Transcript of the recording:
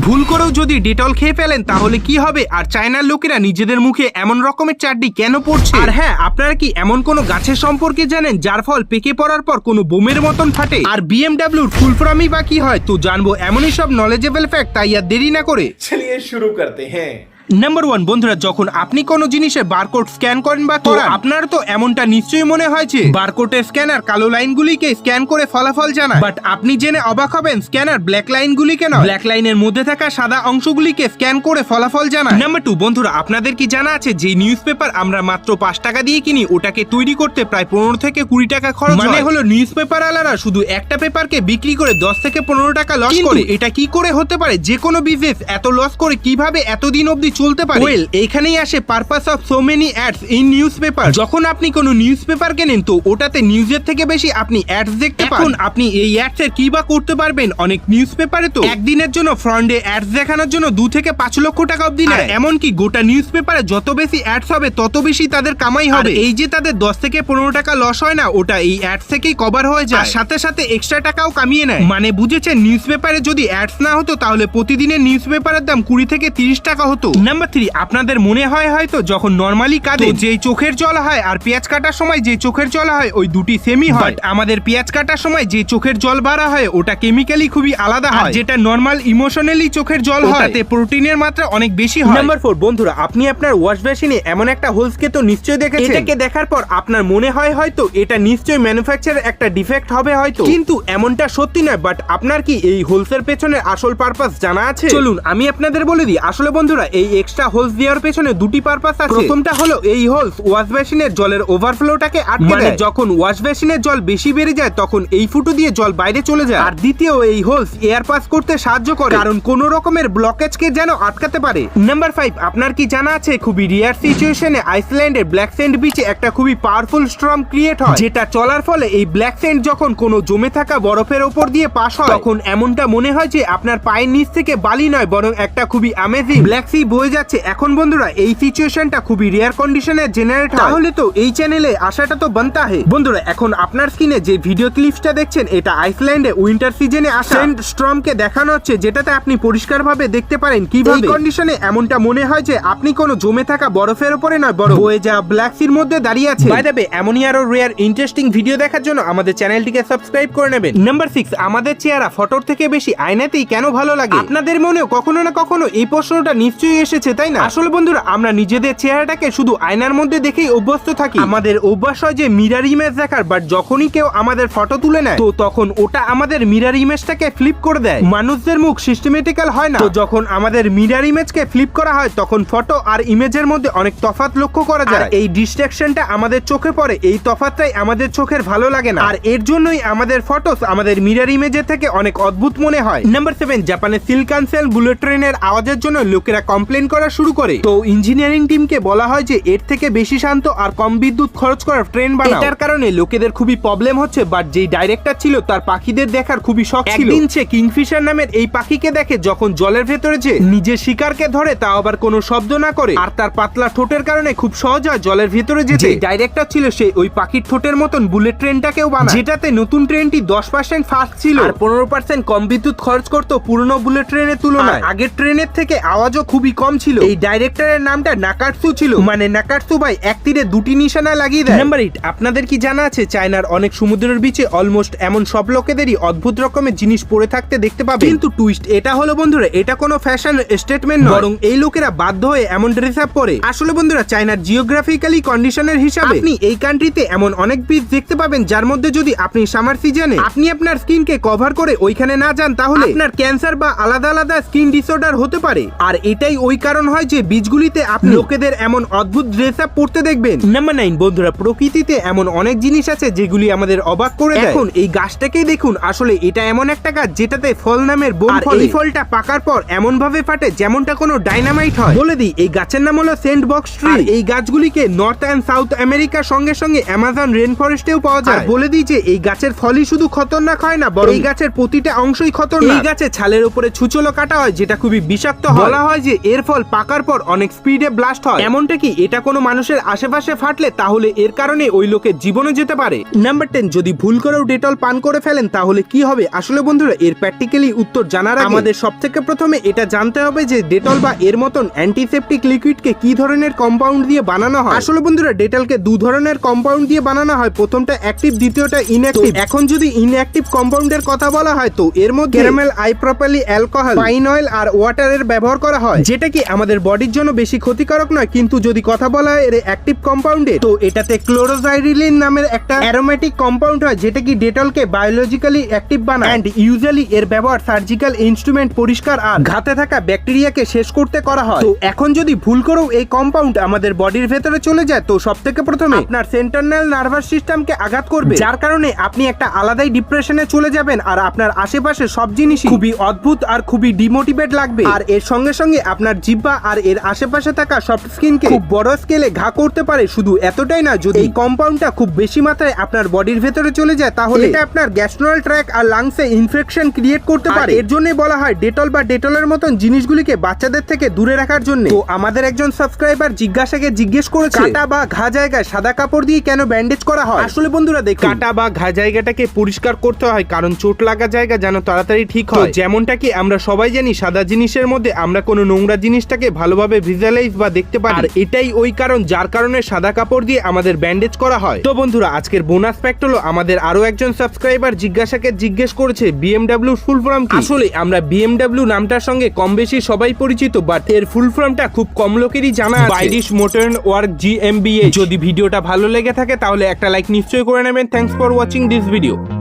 ভুল করেও যদি ডেটল খেয়ে ফেলেন তাহলে কি হবে, আর চায়নার লোকেরা নিজেদের মুখে এমন রকমের চাটনি কেন পড়ছে, আর হ্যাঁ আপনারা কি এমন কোন গাছের সম্পর্কে জানেন যার ফল পেকে পড়ার পর কোনো বোমের মতন ফাটে, আর বিএমডব্লিউর ফুল ফর্মই বা কি হয়, তো জানবো এমনই সব নলেজেবল ফ্যাক্ট, তাই আর দেরি না করে चलिए शुरू करते हैं। নাম্বার 1 বন্ধুরা, যখন আপনি কোনো জিনিসের বারকোড স্ক্যান করেন বা করান, আপনার তো এমনটা নিশ্চয়ই মনে হয় যে বারকোডের স্ক্যানার কালো লাইনগুলিকে স্ক্যান করে ফলাফল জানায়, বাট আপনি জেনে অবাক হবেন স্ক্যানার ব্ল্যাক লাইনগুলিকে নয়, ব্ল্যাক লাইনের মধ্যে থাকা সাদা অংশগুলিকে স্ক্যান করে ফলাফল জানায়। নাম্বার 2 বন্ধুরা, আপনাদের কি জানা আছে যে নিউজ পেপার আমরা মাত্র 5 টাকা দিয়ে কিনি, ওটাকে তৈরি করতে প্রায় 15 থেকে 20 টাকা খরচ হয়। মানে হলো নিউজ পেপার আলারা শুধু একটা পেপারকে বিক্রি করে 10 থেকে 15 টাকা লস করে। এটা কি করে হতে পারে, যে কোনো বিজনেস এত লস করে কিভাবে এতদিন অবধি চলতে পারে? ওয়েল, এইখানেই আসে purpose of so many ads in news paper. যখন আপনি কোনো নিউজ পেপার কেনেন তো ওটাতে নিউজের থেকে বেশি আপনি অ্যাডস দেখতে পান। এখন আপনি এই অ্যাডস এর কি বা করতে পারবেন, অনেক নিউজ পেপারে তো একদিনের জন্য ফ্রন্টে অ্যাডস দেখানোর জন্য 2 থেকে 5 লক্ষ টাকা অবধি নেয়। এমনকি গোটা নিউজ পেপারে যত বেশি অ্যাডস হবে তত বেশি তাদের কামাই হবে। এই যে তাদের 10 থেকে 15 টাকা লস হয় না, ওটা এই অ্যাডস থেকেই কভার হয়ে যায়, সাথে সাথে এক্সট্রা টাকাও কামিয়ে নেয়। মানে বুঝেছেন, নিউজ পেপারে যদি অ্যাডস না হতো তাহলে প্রতিদিনের নিউজ পেপারের দাম 20 থেকে 30 টাকা হতো। নাম্বার 3, আপনাদের মনে হয় হয়তো যখন নরমালি কাঁদে যেই চোখের জল হয় আর পেঁয়াজ কাটার সময় যে চোখের জল হয় ওই দুটি সেমই হয়, বাট আমাদের পেঁয়াজ কাটার সময় যে চোখের জল বাড়া হয় ওটা কেমিক্যালি খুবই আলাদা হয়, যেটা নরমাল ইমোশনালি চোখের জল হয় তাতে প্রোটিনের মাত্রা অনেক বেশি হয়। নাম্বার 4 বন্ধুরা, আপনি আপনার ওয়াশ বেসিনে এমন একটা হোলসকে তো নিশ্চয়ই দেখেছেন। এটাকে দেখার পর আপনার মনে হয় হয়তো এটা নিশ্চয়ই ম্যানুফ্যাকচারের একটা ডিফেক্ট হবে হয়তো, কিন্তু এমনটা সত্যি নয়। বাট আপনার কি এই হোলসের পেছনে আসল পারপাস জানা আছে? চলুন আমি আপনাদের বলে দিই। আসলে বন্ধুরা, এই এক্সট্রা হোলস দেওয়ার পেছনে দুটি পারপাস আছে। প্রথমটা হলো এই হোলস ওয়াশ বেসিনের জলের ওভারফ্লোটাকে আটকে দেয়, যখন ওয়াশ বেসিনের জল বেশি বেড়ে যায় তখন এই ফুটো দিয়ে জল বাইরে চলে যায়। আর দ্বিতীয়, এই হোলস এয়ার পাস করতে সাহায্য করে, কারণ কোন রকমের ব্লকেজকে যেন আটকাতে পারে। নাম্বার 5, আপনার কি জানা আছে খুবই রিয়ার সিচুয়েশনে আইসল্যান্ডের ব্ল্যাক স্যান্ড বিচে একটা খুবই পাওয়ারফুল স্টর্ম ক্রিয়েট হয়, যেটা চলার ফলে এই ব্ল্যাক স্যান্ড যখন কোনো জমে থাকা বরফের উপর দিয়ে পাস হয় তখন এমনটা মনে হয় যে আপনার পায়ের নিচ থেকে বালি নয় বরং একটা খুবই অ্যামেজিং ব্ল্যাক সি বয়ে যাচ্ছে। এখন বন্ধুরা, এই সিচুয়েশনটা খুবই রেয়ার কন্ডিশনে জেনারেট হয়, তাহলে তো এই চ্যানেলে আসাটা তো বানতা হে। বন্ধুরা, এখন আপনার স্ক্রিনে যে ভিডিও ক্লিপসটা দেখছেন এটা আইসল্যান্ডে উইন্টার সিজনে আসা স্যান্ড স্টর্মকে দেখানো হচ্ছে, যেটাতে আপনি পরিষ্কারভাবে দেখতে পারেন কিভাবে এই কন্ডিশনে এমনটা মনে হয় যে আপনি কোনো জমে থাকা বরফের উপরে নয় বরং বয়ে যাওয়া ব্ল্যাক সির মধ্যে দাঁড়িয়ে আছে। বাই দ্য ওয়ে, এমনই আরো রেয়ার ইন্টারেস্টিং ভিডিও দেখার জন্য আমাদের চ্যানেলটিকে সাবস্ক্রাইব করে নেবেন। নাম্বার 6, আমাদের চেহারা ফটোর থেকে বেশি আয়নাতেই কেন ভালো লাগে? আপনাদের মনেও কখনো না কখনো এই প্রশ্নটা নিশ্চয়ই এসেছে, তাই না? আসলে বন্ধুরা, আমরা নিজেদের চেহারাটাকে শুধু আয়নার মধ্যে দেখেই অভ্যস্ত থাকি। আমাদের অভ্যাস হয় যে মিরর ইমেজ দেখার, বাট যখনই কেউ আমাদের ফটো তুলে নেয় তো তখন ওটা আমাদের মিরর ইমেজটাকে ফ্লিপ করে দেয়। মানুষদের মুখ সিস্টেমেটিক্যাল হয় না, তো যখন আমাদের মিরর ইমেজকে ফ্লিপ করা হয় তখন ফটো আর ইমেজের মধ্যে অনেক তফাৎ লক্ষ্য করা যায়। এই ডিস্ট্রাকশনটা আমাদের চোখে পড়ে, এই তফাৎটাই আমাদের চোখের ভালো লাগে না, আর এর জন্যই আমাদের ফটোস আমাদের মিরর ইমেজের থেকে অনেক অদ্ভুত মনে হয়। নাম্বার 7, জাপানের সিনকানসেন বুলেট ট্রেনের আওয়াজের জন্য লোকেরা কমপ্লেন করা শুরু করে, তো ইঞ্জিনিয়ারিং টিমকে বলা হয় যে এর থেকে বেশি শান্ত আর কম বিদ্যুৎ খরচ করার ট্রেন বানাও। এটার কারণে লোকেদের খুবই প্রবলেম হচ্ছে, বাট যেই ডাইরেক্টর ছিল তার পাখিদের দেখার খুবই শখ ছিল। একদিন সে কিংফিশার নামের এই পাখিকে দেখে যখন জলের ভেতরে যে নিজের শিকারকে ধরে, তা আবার কোনো শব্দ না করে, আর তার পাতলা ঠোঁটের কারণে খুব সহজ হয় জলের ভেতরে যেতে। ডাইরেক্টর ছিল সে ওই পাখির ঠোঁটের মতন বুলেট ট্রেনটাকেও বানায়, যেটাতে নতুন ট্রেনটি 10% ফাস্ট ছিল আর 15% কম বিদ্যুৎ খরচ করতো পুরনো বুলেট ট্রেনের তুলনায়। আগের ট্রেনের থেকে আওয়াজও খুবই কম ছিল। এই ডাইরেক্টরের নামটা নাকাটসু ছিল, মানে নাকাটসু ভাই এক তীরে দুটি নিশানা লাগিয়ে দেয়। নাম্বার 8, আপনাদের কি জানা আছে চায়নার অনেক সমুদ্রের বিচে অলমোস্ট এমন সব লোকেদেরই অদ্ভুত রকমের জিনিস পরে থাকতে দেখতে পাবে, কিন্তু টুইস্ট এটা হলো বন্ধুরা, এটা কোনো ফ্যাশন স্টেটমেন্ট নয়, বরং এই লোকেরা বাধ্য হয়ে এমন ড্রেস আপ পরে। আসলে বন্ধুরা, চায়নার জিওগ্রাফিক্যালি কন্ডিশনের হিসাবে আপনি এই কান্ট্রিতে এমন অনেক বিচ দেখতে পাবেন যার মধ্যে যদি আপনি সামার সিজনে আপনি আপনার স্কিনকে কভার করে ওইখানে না যান তাহলে আপনার ক্যান্সার বা আলাদা আলাদা স্কিন ডিসঅর্ডার হতে পারে। আর এটাই ওই কারণ হয় যে বিচগুলিতে আপনি লোকেদের এমন অদ্ভুত ড্রেস আপ পরতে দেখবেন। নাম্বার 9 বন্ধুরা, প্রকৃতিতে এমন অনেক জিনিস আছে যেগুলি আমাদের অবাক করে দেয়। এখন এই গাছটাকেই দেখুন, আসলে এটা এমন একটা গাছ যেটাতে ফল নামের বোম ফলে। এই ফলটা পাকার পর এমন ভাবে ফাটে যেমনটা কোনো ডাইনামাইট হয়। বলে দিই, এই গাছের নাম হলো সেন্ট বক্স ট্রি। এই গাছগুলিকে নর্থ এন্ড সাউথ আমেরিকার সঙ্গে সঙ্গে অ্যামাজন রেন ফরেস্টেও পাওয়া যায়। বলে দিই যে এই গাছের ফলই শুধু খতরনাক হয় না, বরং এই গাছের প্রতিটা অংশই খতরনাক। এই গাছে ছালের উপরে ছুঁচলো কাটা হয় যেটা খুবই বিষাক্ত হয়। বলা হয় যে এর ফল পাকার পর অনেক স্পিডে ব্লাস্ট হয়। এমনটা কি এটা কোনো মানুষের আশেপাশে ফাটলে তাহলে এর কারণে ওই লোকের জীবনে যেতে পারে। নাম্বার 10, যদি ভুল করেও ডেটল পান করে ফেলেন তাহলে কি হবে? আসলে বন্ধুরা এর প্র্যাকটিক্যালি উত্তর জানার আগে আমাদের সবথেকে প্রথমে এটা জানতে হবে যে ডেটল বা এর মতন অ্যান্টিসেপটিক লিকুইডকে কি ধরনের কম্পাউন্ড দিয়ে বানানো হয়। আসলে বন্ধুরা ডেটলকে দু ধরনের কম্পাউন্ড দিয়ে বানানো হয়, প্রথমটা অ্যাক্টিভ, দ্বিতীয়টা ইনঅ্যাক্টিভ। এখন যদি ইনঅ্যাক্টিভ কম্পাউন্ডের কথা বলা হয় তো এর মধ্যে ক্যারামেল আইপ্রোপাইল অ্যালকোহল, পাইন অয়েল আর ওয়াটারের ব্যবহার করা হয়, যেটা কি আমাদের বডির জন্য বেশি ক্ষতিকারক নয়। কিন্তু যদি কথা বলা হয় এর অ্যাক্টিভ কম্পাউন্ডে তো এটাতে ক্লোরোজাইরিলিন নামের একটা অ্যারোমেটিক কম্পাউন্ড হয়, যেটা কি ডেটলকে বায়োলজিক্যালি অ্যাক্টিভ বানায়। এন্ড ইউজুয়ালি এর ব্যবহার সার্জিক্যাল ইনস্ট্রুমেন্ট পরিষ্কার আর ঘাতে থাকা ব্যাকটেরিয়াকে শেষ করতে করা হয়। তো এখন যদি ভুল করেও এই কম্পাউন্ড আমাদের বডির ভেতরে চলে যায় তো সবথেকে প্রথমে আপনার সেন্ট্রাল নার্ভাস সিস্টেমকে আঘাত করবে, যার কারণে আপনি একটা আলাদাই ডিপ্রেশনে চলে যাবেন আর আপনার আশেপাশে সব জিনিসই খুবই অদ্ভুত আর খুবই ডিমোটিভেট লাগবে। আর এর সঙ্গে সঙ্গে আপনার জিহ্বা আর এর আশেপাশে থাকা সফট স্কিনকে খুব বড় স্কেলে ঘা করতে পারে। শুধু এতটাই না, যদি এই কম্পাউন্ডটা খুব বেশি মাত্রায় আপনার বডির ভেতরে চলে যায় তাহলে এটা আপনার গ্যাস্ট্রোনাল ট্র্যাক আর লাংসে ইনফেকশন ক্রিয়েট করতে পারে। এর জন্য বলা হয় ডেটল বা ডেটলের মতন জিনিসগুলিকে বাচ্চাদের থেকে দূরে রাখার জন্য। তো আমাদের একজন সাবস্ক্রাইবার জিজ্ঞেস করেছে কাটা বা ঘা জায়গায় সাদা কাপড় দিয়ে কেন ব্যান্ডেজ করা হয়। আসলে বন্ধুরা দেখুন, কাটা বা ঘা জায়গাটাকে পরিষ্কার করতে হয় কারণ চোট লাগা জায়গা যেন তাড়াতাড়ি ঠিক হয়। যেমনটা কি আমরা সবাই জানি সাদা জিনিসের মধ্যে আমরা কোনো নোংরা জিনিসটাকে ভালোভাবে ভিজুয়ালাইজ বা দেখতে পারি, আর এটাই ওই কারণ যার কারণে সাদা কাপড় দিয়ে আমাদের ব্যান্ডেজ করা হয়। তো বন্ধুরা আজকের বোনাস ফ্যাক্ট হলো আমাদের আরো একজন সাবস্ক্রাইবার জিজ্ঞেস করেছে BMW ফুল ফর্ম কি। আসলে আমরা BMW নামটার সঙ্গে কম বেশি সবাই পরিচিত, বাট এর ফুল ফর্মটা খুব কম লোকেরই জানা আছে। বাইরিশ মোটর ওয়ার্ক GmbH। যদি ভিডিওটা ভালো লেগে থাকে তাহলে একটা লাইক নিশ্চয়ই করে নেবেন। Thanks for watching this video.